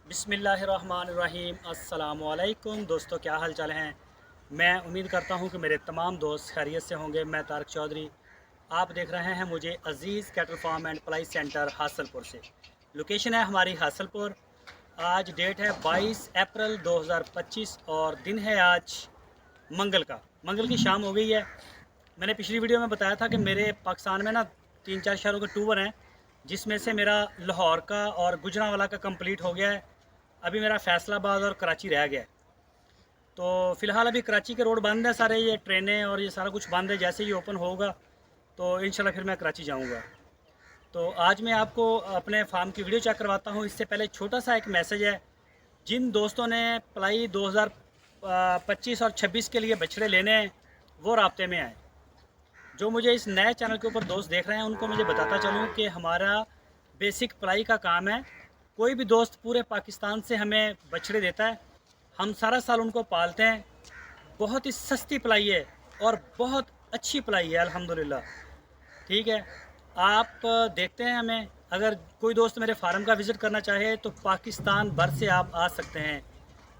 बिस्मिल्लाहिर्रहमानिर्रहीम। अस्सलामुअलैकुम दोस्तों, क्या हाल चाल हैं। मैं उम्मीद करता हूं कि मेरे तमाम दोस्त खैरियत से होंगे। मैं तारक चौधरी, आप देख रहे हैं मुझे अज़ीज़ कैटल फार्म एंड पलाई सेंटर हासलपुर से। लोकेशन है हमारी हासलपुर। आज डेट है 22 अप्रैल 2025 और दिन है आज मंगल की शाम हो गई है। मैंने पिछली वीडियो में बताया था कि मेरे पाकिस्तान में ना 3-4 शहरों के टूर हैं, जिसमें से मेरा लाहौर का और गुजरांवाला का कंप्लीट हो गया है। अभी मेरा फैसलाबाद और कराची रह गया है। तो फ़िलहाल अभी कराची के रोड बंद है सारे, ये ट्रेनें और ये सारा कुछ बंद है। जैसे ही ओपन होगा तो इंशाल्लाह फिर मैं कराची जाऊंगा। तो आज मैं आपको अपने फार्म की वीडियो चेक करवाता हूँ। इससे पहले छोटा सा एक मैसेज है। जिन दोस्तों ने पलाई 2025 और 26 के लिए बछड़े लेने हैं वो राब्ते में आए। जो मुझे इस नए चैनल के ऊपर दोस्त देख रहे हैं उनको मुझे बताता चलूँ कि हमारा बेसिक पलाई का काम है। कोई भी दोस्त पूरे पाकिस्तान से हमें बछड़े देता है, हम सारा साल उनको पालते हैं। बहुत ही सस्ती पलाई है और बहुत अच्छी पलाई है अल्हम्दुलिल्लाह। ठीक है, आप देखते हैं हमें। अगर कोई दोस्त मेरे फार्म का विज़िट करना चाहे तो पाकिस्तान भर से आप आ सकते हैं,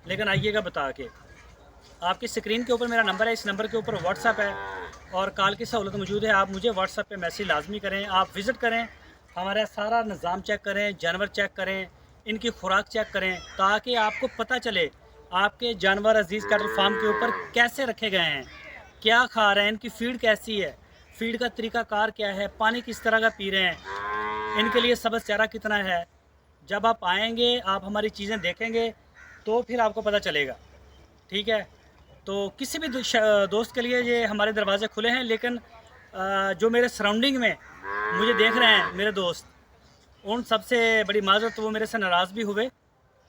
लेकिन आइएगा बता के। आपकी स्क्रीन के ऊपर मेरा नंबर है, इस नंबर के ऊपर व्हाट्सअप है और कॉल की सहूलत मौजूद है। आप मुझे व्हाट्सअप पे मैसेज लाजमी करें, आप विज़िट करें, हमारा सारा निज़ाम चेक करें, जानवर चेक करें, इनकी खुराक चेक करें, ताकि आपको पता चले आपके जानवर अजीज़ कैटल फार्म के ऊपर कैसे रखे गए हैं, क्या खा रहे हैं, इनकी फ़ीड कैसी है, फ़ीड का तरीक़ाकार क्या है, पानी किस तरह का पी रहे हैं, इनके लिए सब्ज़ चारा कितना है। जब आप आएँगे, आप हमारी चीज़ें देखेंगे तो फिर आपको पता चलेगा। ठीक है, तो किसी भी दोस्त के लिए ये हमारे दरवाज़े खुले हैं। लेकिन जो मेरे सराउंडिंग में मुझे देख रहे हैं मेरे दोस्त, उन सबसे बड़ी माज़रत, वो मेरे से नाराज़ भी हुए।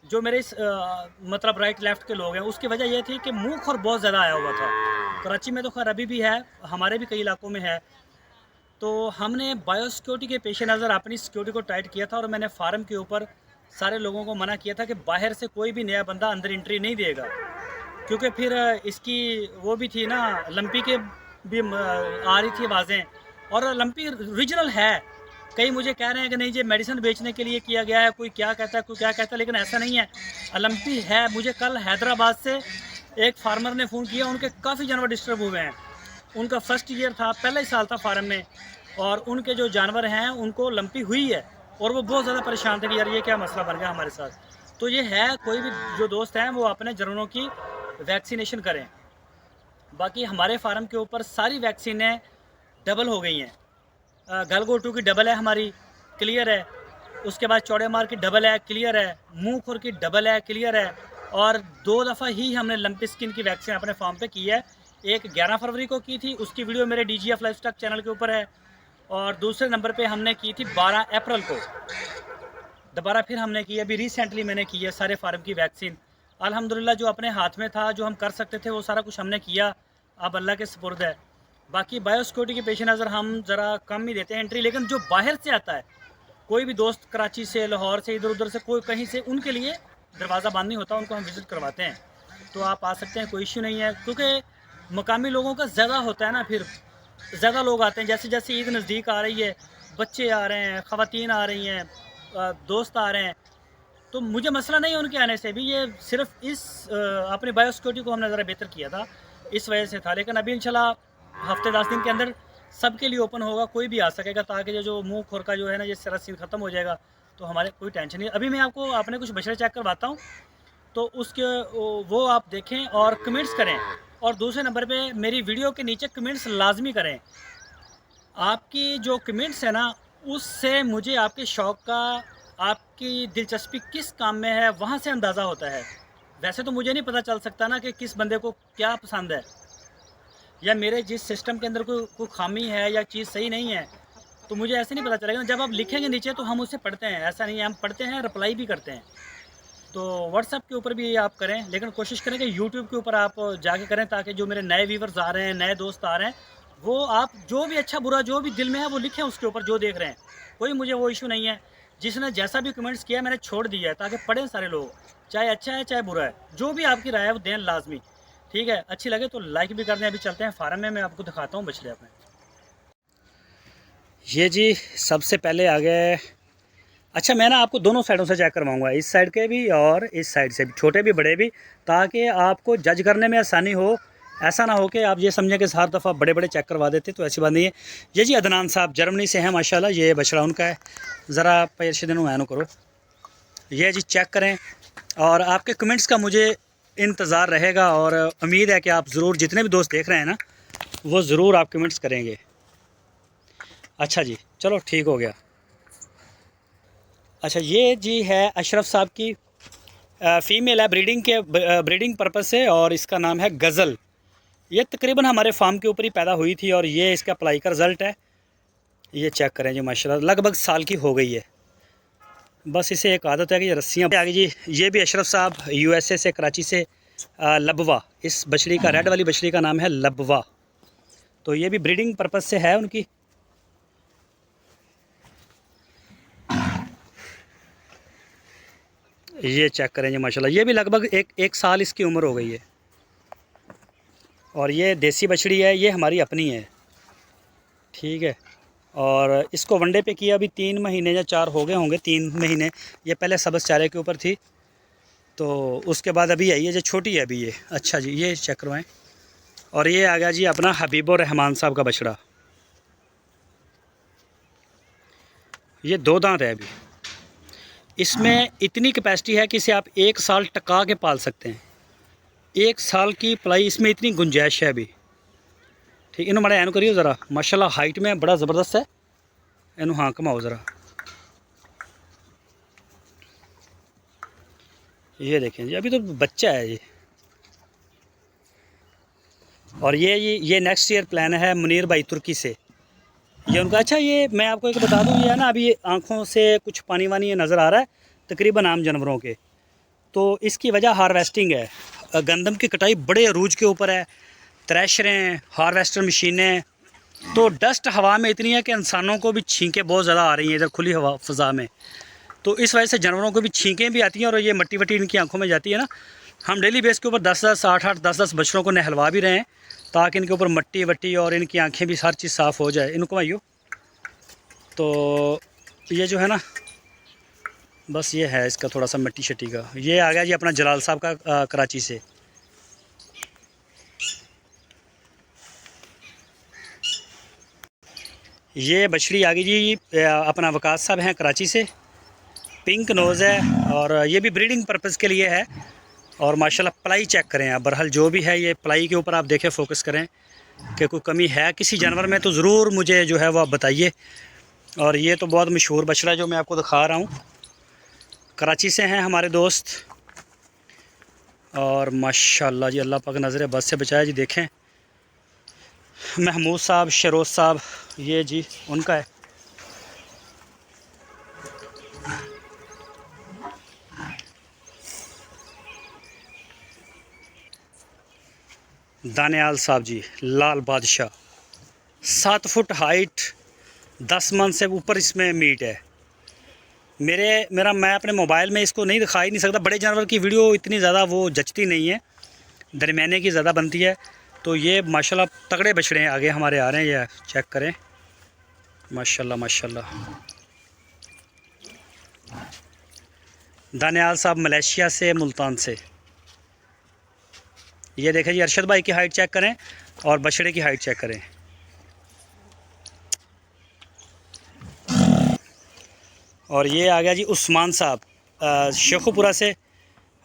जो मेरे इस मतलब राइट लेफ़्ट के लोग हैं, उसकी वजह ये थी कि मुँह खुर बहुत ज़्यादा आया हुआ था। कराची में तो खैर अभी भी है, हमारे भी कई इलाकों में है। तो हमने बायोसिक्योरिटी के पेश नज़र अपनी सिक्योरिटी को टाइट किया था और मैंने फार्म के ऊपर सारे लोगों को मना किया था कि बाहर से कोई भी नया बंदा अंदर एंट्री नहीं देगा, क्योंकि फिर इसकी वो भी थी ना, लंपी के भी आ रही थी आवाज़ें। और लंपी रीजनल है। कई मुझे कह रहे हैं कि नहीं ये मेडिसिन बेचने के लिए किया गया है, कोई क्या कहता है कोई क्या कहता है, लेकिन ऐसा नहीं है। लंपी है। मुझे कल हैदराबाद से एक फार्मर ने फ़ोन किया, उनके काफ़ी जानवर डिस्टर्ब हुए हैं। उनका फर्स्ट ईयर था, पहला ही साल था फार्म में, और उनके जो जानवर हैं उनको लंपी हुई है और वो बहुत ज़्यादा परेशान थे कि यार ये क्या मसला बन गया हमारे साथ। तो ये है, कोई भी जो दोस्त हैं वो अपने जानवरों की वैक्सीनेशन करें। बाकी हमारे फार्म के ऊपर सारी वैक्सीनें डबल हो गई हैं। गलगोटू की डबल है हमारी, क्लियर है। उसके बाद चौड़े मार की डबल है, क्लियर है। मुंह खुर की डबल है, क्लियर है। और 2 दफ़ा ही हमने लंपी स्किन की वैक्सीन अपने फार्म पे की है। एक 11 फरवरी को की थी, उसकी वीडियो मेरे DGF लाइफस्टॉक चैनल के ऊपर है। और दूसरे नंबर पे हमने की थी 12 अप्रैल को। दोबारा फिर हमने की, अभी रिसेंटली मैंने की है सारे फार्म की वैक्सीन। अल्हम्दुलिल्लाह जो अपने हाथ में था, जो हम कर सकते थे, वो सारा कुछ हमने किया। अब अल्लाह के सुपुर्द है। बाकी बायोसिक्योरिटी के पेश नज़र हम ज़रा कम ही देते हैं एंट्री, लेकिन जो बाहर से आता है, कोई भी दोस्त कराची से, लाहौर से, इधर उधर से, कोई कहीं से, उनके लिए दरवाज़ा बंद नहीं होता, उनको हम विज़िट करवाते हैं। तो आप आ सकते हैं, कोई इश्यू नहीं है। क्योंकि मकामी लोगों का ज़्यादा होता है ना, फिर ज़्यादा लोग आते हैं। जैसे जैसे ईद नज़दीक आ रही है, बच्चे आ रहे हैं, ख़वातीन आ रही हैं, दोस्त आ रहे हैं, तो मुझे मसला नहीं है उनके आने से भी। ये सिर्फ इस अपनी बायोसिक्योरिटी को हमने ज़रा बेहतर किया था, इस वजह से था। लेकिन अभी इंशाल्लाह हफ्ते 10 दिन के अंदर सबके लिए ओपन होगा, कोई भी आ सकेगा, ताकि जो मुँह खुर का जो है ना, ये सारा सीन ख़त्म हो जाएगा। तो हमारे कोई टेंशन नहीं है। अभी मैं आपको अपने कुछ बछड़े चेक करवाता हूँ, तो उसके वो आप देखें और कमेंट्स करें। और दूसरे नंबर पे मेरी वीडियो के नीचे कमेंट्स लाजमी करें। आपकी जो कमेंट्स है ना, उससे मुझे आपके शौक़ का, आपकी दिलचस्पी किस काम में है, वहाँ से अंदाज़ा होता है। वैसे तो मुझे नहीं पता चल सकता ना कि किस बंदे को क्या पसंद है, या मेरे जिस सिस्टम के अंदर कोई खामी है या चीज़ सही नहीं है, तो मुझे ऐसे नहीं पता चलेगा। जब आप लिखेंगे नीचे तो हम उसे पढ़ते हैं, ऐसा नहीं है, हम पढ़ते हैं, रिप्लाई भी करते हैं। तो व्हाट्सएप के ऊपर भी आप करें, लेकिन कोशिश करें कि यूट्यूब के ऊपर आप जाके करें, ताकि जो मेरे नए व्यूवर्स आ रहे हैं, नए दोस्त आ रहे हैं, वो आप जो भी अच्छा बुरा जो भी दिल में है वो लिखें उसके ऊपर, जो देख रहे हैं। कोई मुझे वो इशू नहीं है। जिसने जैसा भी कमेंट्स किया मैंने छोड़ दिया है, ताकि पढ़ें सारे लोग, चाहे अच्छा है चाहे बुरा है। जो भी आपकी राय है वो दें लाजमी। ठीक है, अच्छी लगे तो लाइक भी कर दें। अभी चलते हैं फार्म में, मैं आपको दिखाता हूँ बछड़े अपने। ये जी सबसे पहले आ गए अच्छा, मैं ना आपको दोनों साइडों से चेक करवाऊंगा, इस साइड के भी और इस साइड से भी, छोटे भी बड़े भी, ताकि आपको जज करने में आसानी हो। ऐसा ना हो कि आप ये समझें कि हर दफ़ा बड़े बड़े चेक करवा देते, तो ऐसी बात नहीं है। ये जी अदनान साहब जर्मनी से हैं माशाल्लाह, ये बछड़ा उनका है। ज़रा पैर दिन ऐनो करो, ये जी चेक करें। और आपके कमेंट्स का मुझे इंतज़ार रहेगा, और उम्मीद है कि आप ज़रूर, जितने भी दोस्त देख रहे हैं ना, वो ज़रूर आप कमेंट्स करेंगे। अच्छा जी, चलो ठीक हो गया। अच्छा, ये जी है अशरफ साहब की फ़ीमेल है, ब्रीडिंग पर्पज़ से, और इसका नाम है गज़ल। ये तकरीबन हमारे फार्म के ऊपर ही पैदा हुई थी, और ये इसका अप्लाई का रिज़ल्ट है। ये चेक करें जी, माशाल्लाह लगभग साल की हो गई है। बस इसे एक आदत है कि ये रस्सियाँ आगे जी। ये भी अशरफ साहब USA से, कराची से, लबवा, इस बछड़ी का, रेड वाली बछड़ी का नाम है लबवा। तो ये भी ब्रीडिंग पर्पज़ से है उनकी। ये चेक करें जी माशाल्लाह, ये भी लगभग एक साल इसकी उम्र हो गई है। और ये देसी बछड़ी है, ये हमारी अपनी है, ठीक है। और इसको वनडे पे किया अभी 3 महीने या 4 हो गए होंगे, 3 महीने। ये पहले सब्ज़ चारे के ऊपर थी, तो उसके बाद अभी आई है, जो छोटी है अभी ये। अच्छा जी, ये चेक करवाएँ। और ये आ गया जी अपना हबीबुर रहमान साहब का बछड़ा, ये 2 दांत है अभी। इसमें इतनी कैपेसिटी है कि इसे आप 1 साल टका के पाल सकते हैं। 1 साल की पलाई इसमें इतनी गुंजाइश है अभी, ठीक। इन्हों माड़ा एन करियो ज़रा, माशाल्लाह हाइट में बड़ा ज़बरदस्त है। इन्हों हाँ घुमाओ ज़रा, ये देखें जी, अभी तो बच्चा है ये। और ये नेक्स्ट ईयर प्लान है मुनीर भाई तुर्की से, ये उनका। अच्छा, ये मैं आपको एक बता दूँ, ये है ना, अभी ये आँखों से कुछ पानी वानी नज़र आ रहा है तकरीबन आम जानवरों के, तो इसकी वजह हार्वेस्टिंग है। गंदम की कटाई बड़े अरूज के ऊपर है, थ्रेशरें, हार्वेस्टर मशीनें। तो डस्ट हवा में इतनी है कि इंसानों को भी छींकें बहुत ज़्यादा आ रही हैं इधर खुली हवा फ़ज़ा में। तो इस वजह से जानवरों को भी छींकें भी आती हैं, और ये मट्टी वट्टी इनकी आंखों में जाती है ना। हम डेली बेस के ऊपर 10-10, 8-8, 10-10 बछड़ों को नहलवा भी रहे हैं, ताकि इनके ऊपर मट्टी वट्टी और इनकी आँखें भी हर चीज़ साफ़ हो जाए। इनको आइयो, तो ये जो है ना, बस ये है इसका थोड़ा सा मिट्टी शट्टी का। ये आ गया जी अपना जलाल साहब का कराची से। ये बछड़ी आ गई जी अपना वकास साहब हैं कराची से, पिंक नोज़ है, और ये भी ब्रीडिंग पर्पज़ के लिए है। और माशाल्लाह पलाई चेक करें आप, बहरहाल जो भी है ये पलाई के ऊपर आप देखें, फोकस करें कि कोई कमी है किसी जानवर में, तो ज़रूर मुझे जो है वो आप बताइए। और ये तो बहुत मशहूर बछड़ा जो मैं आपको दिखा रहा हूँ, कराची से हैं हमारे दोस्त। और माशाल्लाह जी, अल्लाह पाक नज़र बस से बचाया जी। देखें महमूद साहब, शरोज साहब, ये जी उनका है। दानियाल साहब जी, लाल बादशाह, 7 फुट हाइट, 10 मन से ऊपर इसमें मीट है। मैं अपने मोबाइल में इसको नहीं दिखा ही नहीं सकता, बड़े जानवर की वीडियो इतनी ज़्यादा वो जचती नहीं है, दरमियाने की ज़्यादा बनती है। तो ये माशाल्लाह तगड़े बछड़े हैं आगे हमारे आ रहे हैं, ये चेक करें माशाल्लाह माशाल्लाह। दानियाल साहब मलेशिया से, मुल्तान से। ये देखें जी, अरशद भाई की हाइट चेक करें और बछड़े की हाइट चेक करें। और ये आ गया जी उस्मान साहब शेखुपुरा से,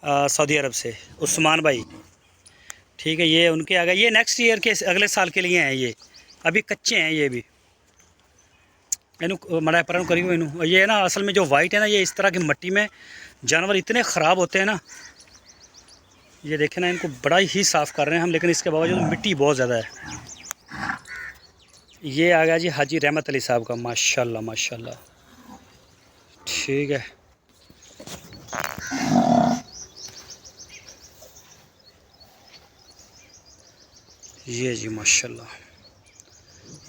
सऊदी अरब से, उस्मान भाई, ठीक है। ये उनके आ गए, ये नेक्स्ट ईयर के अगले साल के लिए हैं, ये अभी कच्चे हैं ये भी। इनू मड़ा पर करी इनू, ये ना असल में जो वाइट है ना, ये इस तरह की मिट्टी में जानवर इतने ख़राब होते हैं ना। ये देखें ना, इनको बड़ा ही साफ़ कर रहे हैं हम, लेकिन इसके बावजूद मिट्टी बहुत ज़्यादा है। ये आ गया जी हाजी रहमत अली साहब का, माशाल्लाह माशाल्लाह, ठीक है। ये जी माशाल्लाह,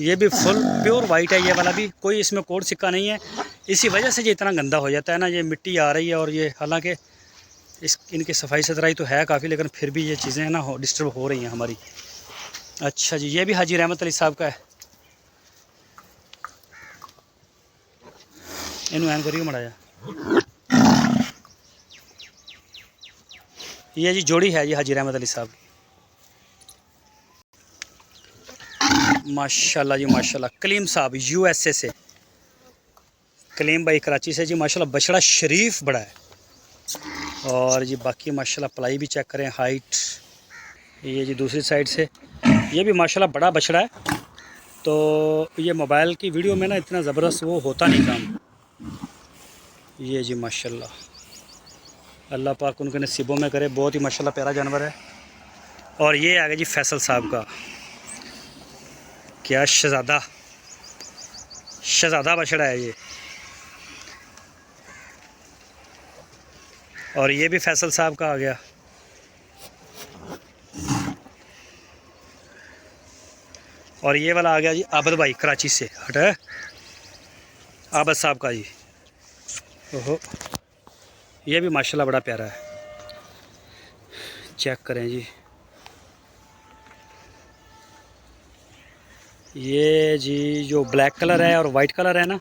ये भी फुल प्योर वाइट है, ये वाला भी कोई इसमें कोड सिक्का नहीं है। इसी वजह से ये इतना गंदा हो जाता है ना, ये मिट्टी आ रही है। और ये हालांकि इनकी सफाई सुथराई तो है काफ़ी, लेकिन फिर भी ये चीज़ें ना डिस्टर्ब हो रही हैं हमारी। अच्छा जी, ये भी हाजी रहमत अली साहब का है। इनू एन करिए मड़ाया, ये जी जोड़ी है जी हाजी रहमत अली साहब की। माशाल्लाह जी माशाल्लाह। कलीम साहब USA से, कलीम भाई कराची से जी माशाल्लाह। बछड़ा शरीफ बड़ा है। और जी बाकी माशाल्लाह पलाई भी चेक करें, हाइट। ये जी दूसरी साइड से, ये भी माशाल्लाह बड़ा बछड़ा है। तो ये मोबाइल की वीडियो में ना इतना ज़बरदस्त वो होता नहीं काम। ये जी माशाल्लाह, अल्लाह पाक उनके नसीबों में करे। बहुत ही माशाल्लाह प्यारा जानवर है। और ये आ गया जी फैसल साहब का, क्या शहज़ादा, शहज़ादा बछड़ा है ये। और ये भी फैसल साहब का आ गया। और ये वाला आ गया जी आबद भाई कराची से, हट है आबद साहब का जी। ओहो, ये भी माशाल्लाह बड़ा प्यारा है। चेक करें जी। ये जी जो ब्लैक कलर है और वाइट कलर है ना,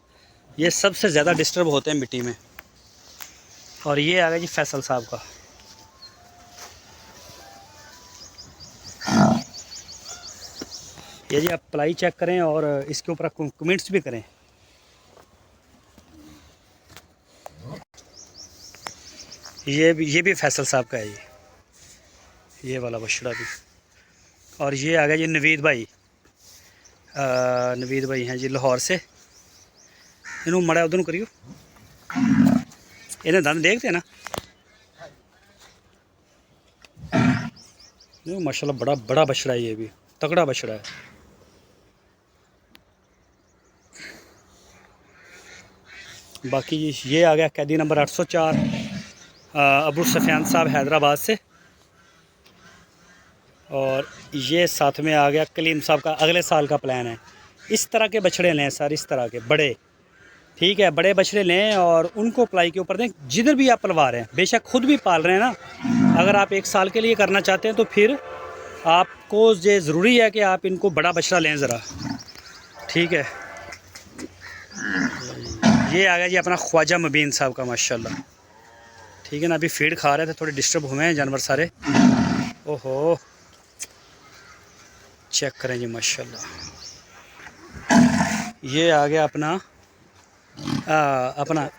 ये सबसे ज़्यादा डिस्टर्ब होते हैं मिट्टी में। और ये आ गया जी फैसल साहब का। ये जी आप पलाई चेक करें और इसके ऊपर कमेंट्स भी करें। ये भी फैसल साहब का है ये वाला बछड़ा भी। और ये आ गया जी नवीद भाई, नवीद भाई हैं जी लाहौर से। इन्हों मड़ा उधर करियो, इन्हें दंद देखते ना। माशाल्लाह बड़ा बड़ा बछड़ा है, ये भी तगड़ा बछड़ा है। बाकी ये आ गया कैदी नंबर 804, अबू सफियान साहब हैदराबाद से। और ये साथ में आ गया कलीम साहब का। अगले साल का प्लान है इस तरह के बछड़े लें सर, इस तरह के बड़े, ठीक है, बड़े बछड़े लें और उनको पलाई के ऊपर दें। जिधर भी आप पलवा रहे हैं, बेशक खुद भी पाल रहे हैं ना, अगर आप 1 साल के लिए करना चाहते हैं तो फिर आपको ये ज़रूरी है कि आप इनको बड़ा बछड़ा लें ज़रा, ठीक है। ये आ गया जी अपना ख्वाजा मुबीन साहब का माशाल्लाह, ठीक है ना। अभी फीड खा रहे थे, थोड़े डिस्टर्ब हुए हैं जानवर सारे। ओहो, चेक करें जी माशाल्लाह। ये आ गया अपना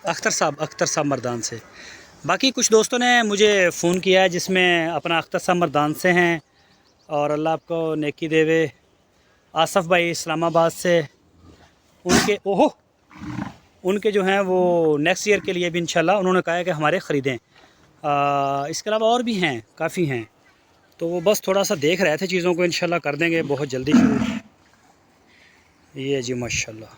अख्तर साहब मर्दान से। बाकी कुछ दोस्तों ने मुझे फ़ोन किया है जिसमें अपना अख्तर साहब मर्दान से हैं, और अल्लाह आपको नेकी देवे। आसफ़ भाई इस्लामाबाद से, उनके जो हैं वो नेक्स्ट ईयर के लिए भी इंशाल्लाह उन्होंने कहा है कि हमारे ख़रीदें। इसके अलावा और भी हैं, काफ़ी हैं, तो वो बस थोड़ा सा देख रहे थे चीज़ों को, इंशाल्लाह कर देंगे बहुत जल्दी शुरू। ये जी माशाल्लाह।